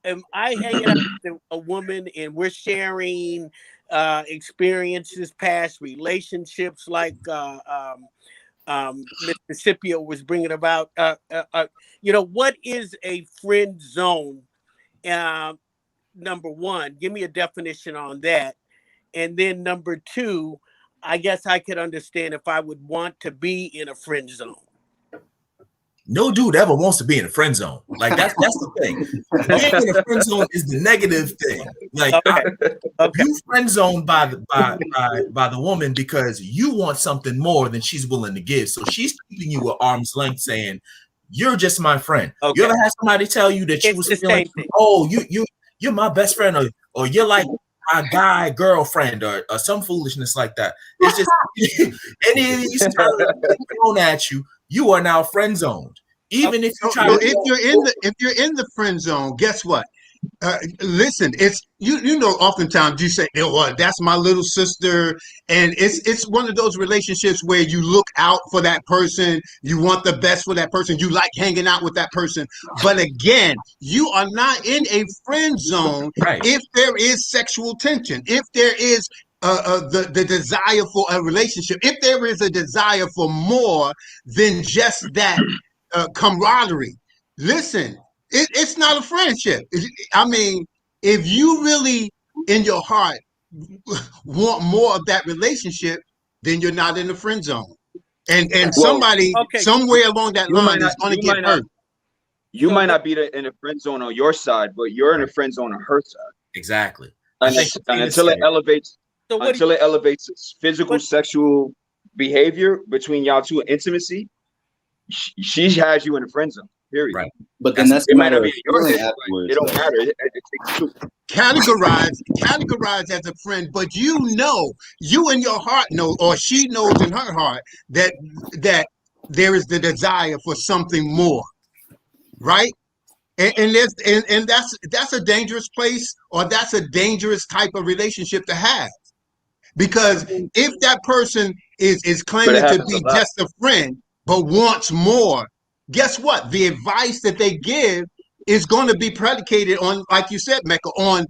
am I hanging out with a woman and we're sharing experiences, past relationships, like Mr. Scipio was bringing about? What is a friend zone? Number one, give me a definition on that. And then number two, I guess I could understand if I would want to be in a friend zone. No dude ever wants to be in a friend zone. Like that's the thing. Being in a friend zone is the negative thing. Like you friend zoned by the woman because you want something more than she's willing to give. So she's keeping you at arm's length, saying you're just my friend. You ever had somebody tell you that you was feeling, oh, you're my best friend, or you're like my guy girlfriend, or some foolishness like that. It's just any of these terms thrown at you. You are now friend zoned. Even if you try if you're in the friend zone, guess what? Listen, it's oftentimes you say, well, that's my little sister, and it's one of those relationships where you look out for that person, you want the best for that person, you like hanging out with that person. But again, you are not in a friend zone if there is sexual tension, if there is the desire for a relationship, if there is a desire for more than just that camaraderie. Listen, it's not a friendship. I mean, if you really in your heart want more of that relationship, then you're not in the friend zone. And somebody somewhere along that line is going to get hurt. You might not be in a friend zone on your side, but you're in a friend zone on her side. Exactly. And until it elevates its physical, sexual behavior between y'all two, intimacy, she has you in a friend zone. Period. Right. But then that's It a might not matter be of in your feeling head, afterwards. it don't Though. matter. It takes two. Categorize as a friend, but you in your heart know, or she knows in her heart that there is the desire for something more, right? And that's a dangerous place, or that's a dangerous type of relationship to have. Because if that person is But it claiming to happens a be lot. just a friend but wants more, guess what? The advice that they give is going to be predicated on, like you said, Mecca, on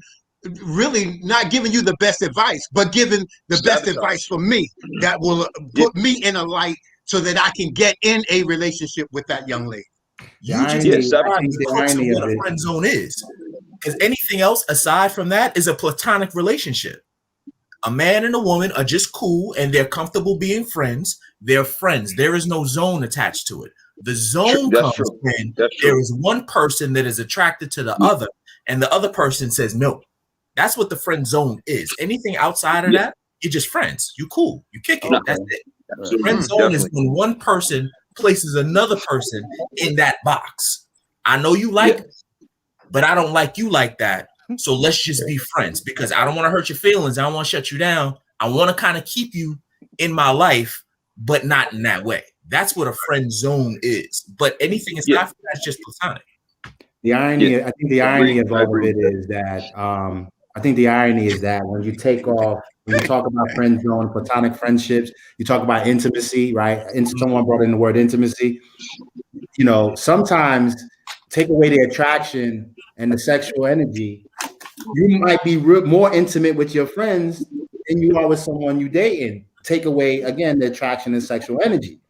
really not giving you the best advice, but giving the best advice Sabotage. for me that will Yeah. put me in a light so that I can get in a relationship with that young lady. You just Yeah, described sabotage. the crux of what a friend zone is. Because anything else aside from that is a platonic relationship. A man and a woman are just cool and they're comfortable being friends. They're friends. There is no zone attached to it. The zone That's comes true. when That's there true. is one person that is attracted to the other and the other person says no. That's what the friend zone is. Anything outside of Yeah. that, you're just friends. You cool. You kick it. Okay. That's it. Absolutely. Friend zone is Definitely. when one person places another person in that box. I know you like Yeah. me, but I don't like you like that. So let's just be friends because I don't want to hurt your feelings. I don't want to shut you down. I want to kind of keep you in my life, but not in that way. That's what a friend zone is. But anything aside Yeah. from that is just platonic. The irony, Yeah. I think the I irony agree. of I all of agree it with that. is that I think the irony is that when you take off, when you talk about friend zone, platonic friendships, you talk about intimacy, right? And someone brought in the word intimacy. You know, sometimes take away the attraction and the sexual energy, you might be more intimate with your friends than you are with someone you dating. Take away again the attraction and sexual energy,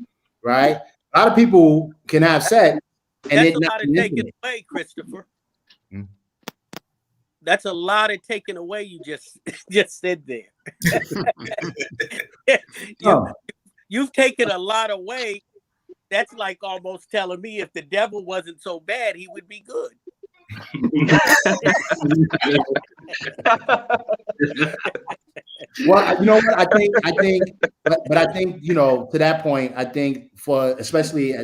right? A lot of people can have sex and That's it a not lot of be taking intimate. away, Christopher. Hmm. That's a lot of taking away. You just said there. Oh. You've taken a lot away. That's like almost telling me if the devil wasn't so bad, he would be good. Well, you know what? But I think, you know, to that point, I think for especially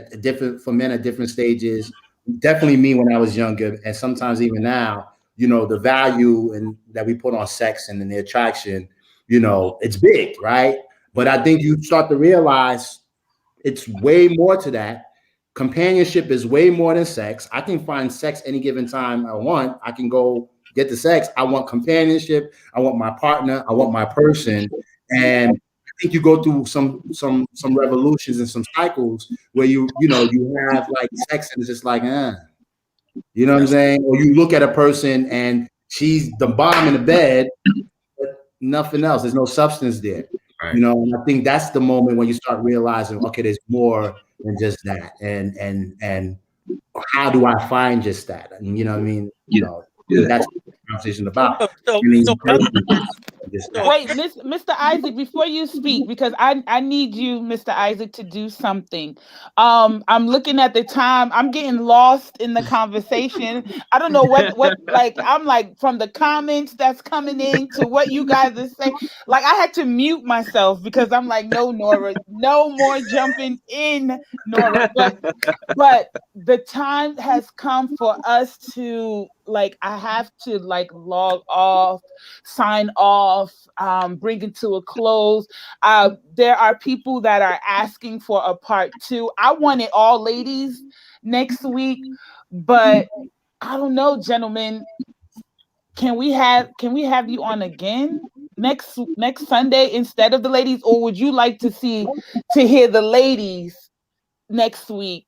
for men at different stages, definitely me when I was younger, and sometimes even now, you know, the value and that we put on sex and the attraction, you know, it's big, right? But I think you start to realize it's way more to that. Companionship is way more than sex. I can find sex any given time I want. I can go get the sex. I want companionship. I want my partner. I want my person. And I think you go through some revolutions and some cycles where you have like sex and it's just like, you know what I'm saying? Or you look at a person and she's the bomb in the bed, but nothing else. There's no substance there. Right. You know, and I think that's the moment when you start realizing, okay, there's more than just that. And how do I find just that? And you know what I mean? You know, that's what the conversation about. Wait, Mr. Isaac, before you speak, because I need you, Mr. Isaac, to do something. I'm looking at the time. I'm getting lost in the conversation. I don't know what like I'm like from the comments that's coming in to what you guys are saying. Like I had to mute myself because I'm like, no, Nora, no more jumping in, Nora. But the time has come for us to like I have to like log off, sign off, bring it to a close. There are people that are asking for a part 2. I wanted all ladies next week, but I don't know, gentlemen. Can we have you on again next Sunday instead of the ladies, or would you like to hear the ladies next week?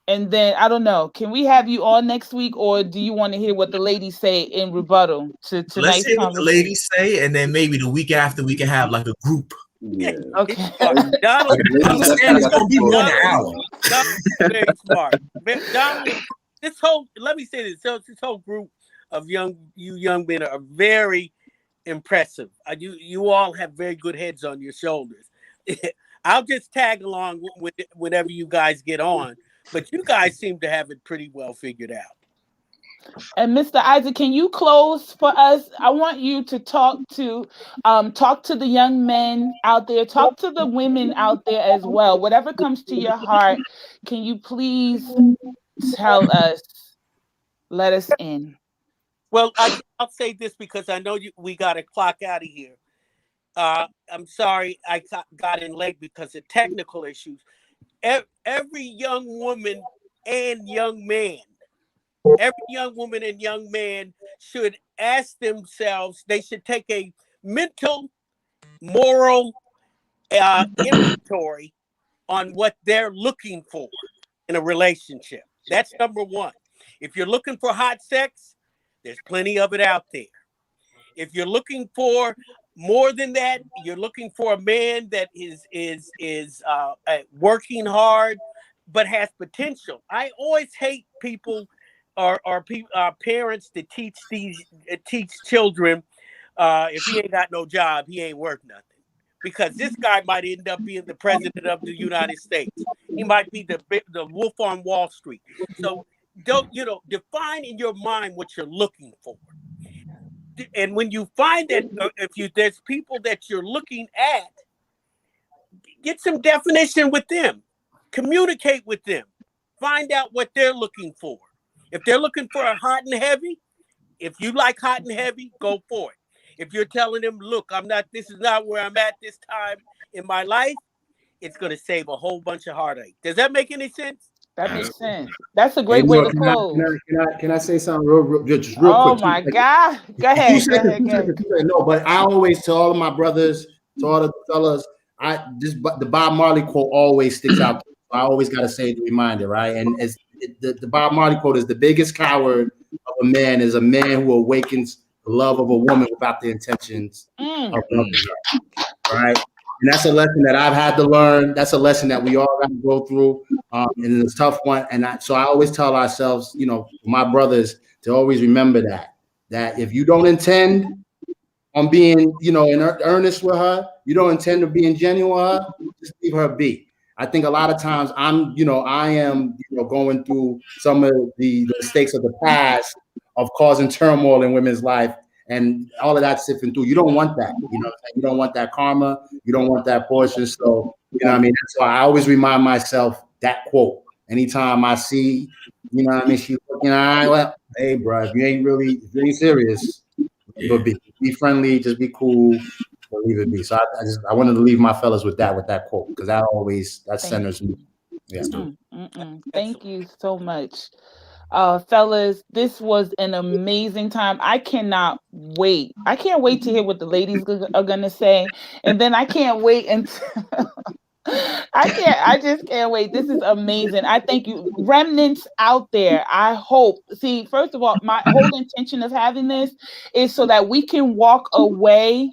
And then I don't know. Can we have you on next week, or do you want to hear what the ladies say in rebuttal to tonight's Let's hear what the conversation? ladies say, and then maybe the week after we can have like a group. Yeah. Okay. Donald, understand it's gonna be more than an hour. Donald is very smart. Donald, let me say this. So this whole group of young men are very impressive. You all have very good heads on your shoulders. I'll just tag along whenever you guys get on. But you guys seem to have it pretty well figured out. And Mr. Isaac, can you close for us? I want you to talk to the young men out there, talk to the women out there as well. Whatever comes to your heart, can you please tell us, let us in. Well, I'll say this because I know we got to clock out of here. I'm sorry I got in late because of technical issues. Every young woman and young man, should ask themselves, they should take a mental, moral inventory on what they're looking for in a relationship. That's number one. If you're looking for hot sex, there's plenty of it out there. If you're looking for more than that, you're looking for a man that is working hard but has potential. I always hate people or parents that teach children if he ain't got no job, he ain't worth nothing. Because this guy might end up being the president of the United States. He might be the wolf on Wall Street. So don't define in your mind what you're looking for. And when you find that, there's people that you're looking at, get some definition with them, communicate with them, find out what they're looking for. If they're looking for a hot and heavy, if you like hot and heavy, go for it. If you're telling them, look, this is not where I'm at this time in my life, it's going to save a whole bunch of heartache. Does that make any sense? That makes sense. That's a great way to close. Can I say something real quick? Oh my God. Go ahead. No, but I always tell all of my brothers, to all the fellas, the Bob Marley quote always sticks out. I always got to say the reminder, right? And the Bob Marley quote is, the biggest coward of a man is a man who awakens the love of a woman without the intentions of loving her, right? And that's a lesson that I've had to learn. That's a lesson that we all got to go through, and it's a tough one. And so I always tell ourselves, my brothers, to always remember that if you don't intend on being, in earnest with her, you don't intend to being genuine with her, just leave her be. I think a lot of times I am going through some of the mistakes of the past of causing turmoil in women's life, and all of that sifting through. You don't want that. You don't want that karma. You don't want that portion. So, that's why I always remind myself that quote. Anytime I see, she's looking, hey, bro, if you ain't serious, be friendly, just be cool, or leave it be. So I wanted to leave my fellas with that quote, because that centers me. Yeah. Thank you so much. Fellas, this was an amazing time. I can't wait to hear what the ladies are gonna say, and then I can't wait until I just can't wait. This is amazing. I thank you. Remnants out there, I hope. See, first of all, my whole intention of having this is so that we can walk away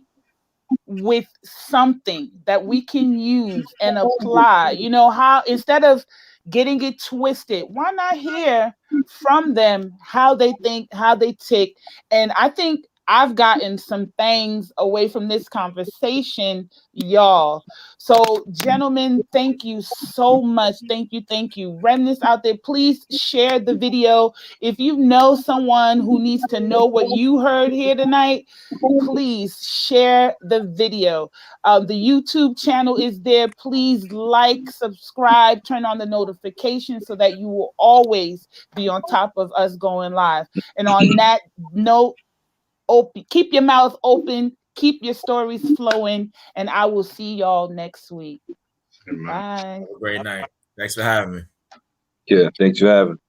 with something that we can use and apply. How, instead of getting it twisted, why not hear from them how they think, how they tick? And I think I've gotten some things away from this conversation, y'all. So, gentlemen, thank you so much. Thank you. Remnants out there, please share the video. If you know someone who needs to know what you heard here tonight, please share the video. The YouTube channel is there. Please like, subscribe, turn on the notifications so that you will always be on top of us going live. And on that note, keep your mouth open, keep your stories flowing, and I will see y'all next week. Bye. Have a great night. Thanks for having me. Yeah, thanks for having me.